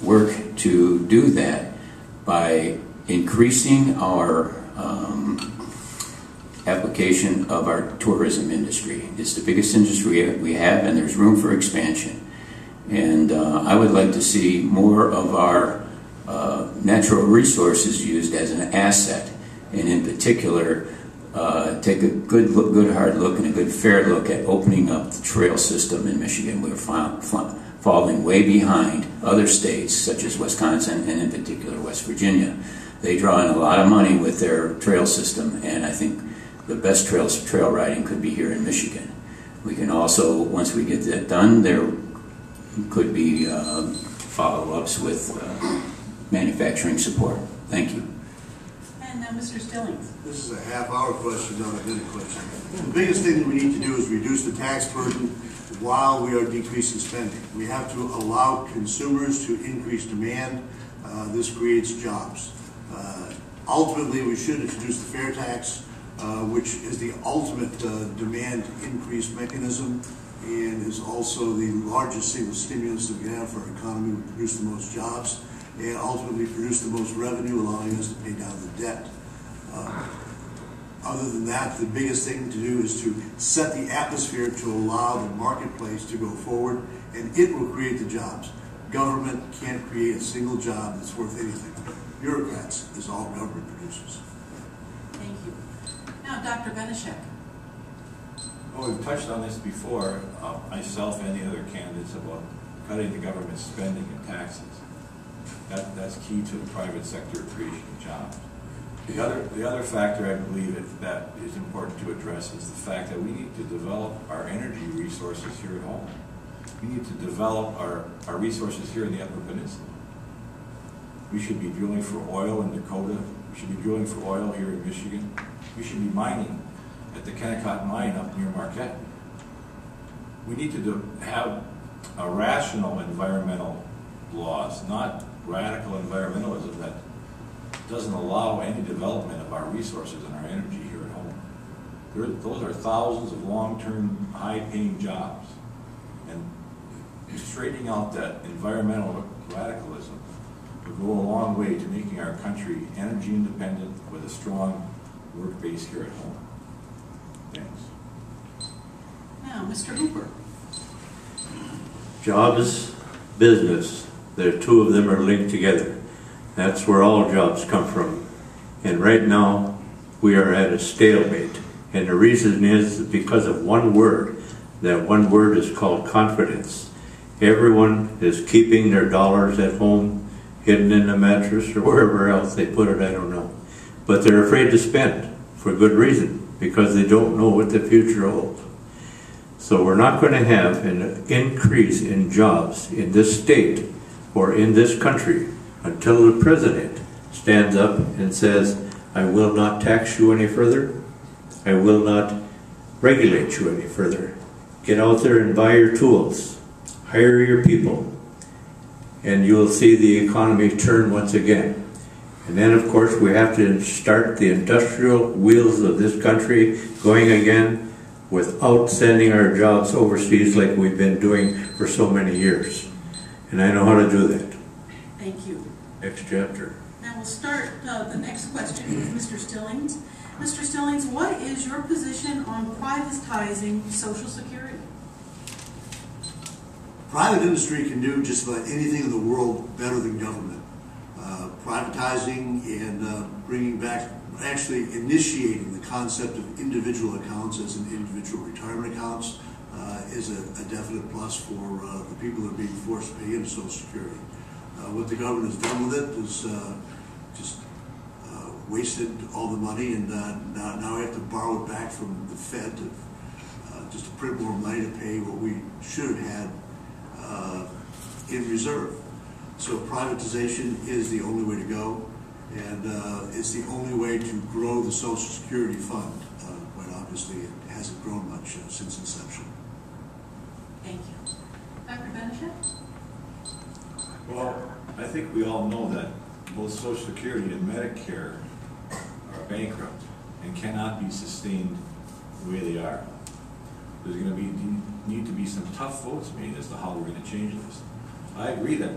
work to do that by increasing our application of our tourism industry. It's the biggest industry we have, and there's room for expansion. And I would like to see more of our natural resources used as an asset, and in particular take a good hard look and a good fair look at opening up the trail system in Michigan. We're falling way behind other states such as Wisconsin and in particular West Virginia. They draw in a lot of money with their trail system, and I think the best trail riding could be here in Michigan. We can also, once we get that done, there could be follow-ups with manufacturing support. Thank you. And now Mr. Stillings. This is a half-hour question, not a minute question. The biggest thing that we need to do is reduce the tax burden while we are decreasing spending. We have to allow consumers to increase demand. This creates jobs. Ultimately, we should introduce the fair tax, which is the ultimate demand increase mechanism and is also the largest single stimulus that we have for our economy. We produce the most jobs and ultimately produce the most revenue, allowing us to pay down the debt. Other than that, the biggest thing to do is to set the atmosphere to allow the marketplace to go forward, and it will create the jobs. Government can't create a single job that's worth anything. Bureaucrats is all government produces. Thank you. Now, Dr. Benishek. Well, we've touched on this before, myself and the other candidates, about cutting the government spending and taxes. That's key to the private sector creation of jobs. The other factor I believe that is important to address is the fact that we need to develop our energy resources here at home. We need to develop our resources here in the Upper Peninsula. We should be drilling for oil in Dakota. We should be drilling for oil here in Michigan. We should be mining at the Kennecott mine up near Marquette. We need to have a rational environmental laws, not radical environmentalism that doesn't allow any development of our resources and our energy here at home. Those are thousands of long-term, high-paying jobs. And straightening out that environmental radicalism would go a long way to making our country energy independent with a strong work base here at home. Thanks. Now, Mr. Hooper. Jobs, business. The two of them are linked together. That's where all jobs come from. And right now, we are at a stalemate. And the reason is because of one word. That one word is called confidence. Everyone is keeping their dollars at home, hidden in a mattress or wherever else they put it, I don't know. But they're afraid to spend for good reason, because they don't know what the future holds. So we're not going to have an increase in jobs in this state or in this country until the president stands up and says, I will not tax you any further. I will not regulate you any further. Get out there and buy your tools. Hire your people. And you will see the economy turn once again. And then, of course, we have to start the industrial wheels of this country going again without sending our jobs overseas like we've been doing for so many years. And I know how to do that. Thank you. Next chapter. Now we'll start the next question with Mr. Stillings. Mr. Stillings, what is your position on privatizing Social Security? Private industry can do just about anything in the world better than government. Privatizing and bringing back, actually initiating the concept of individual accounts as an individual retirement accounts is a definite plus for the people that are being forced to pay into Social Security. What the government has done with it is just wasted all the money, and now we have to borrow it back from the Fed just to print more money to pay what we should have had in reserve. So privatization is the only way to go, and it's the only way to grow the Social Security fund. Quite obviously, it hasn't grown much since inception. Thank you. Dr. Benishek? Well, I think we all know that both Social Security and Medicare are bankrupt and cannot be sustained the way they are. There's going to need to be some tough votes made as to how we're going to change this. I agree that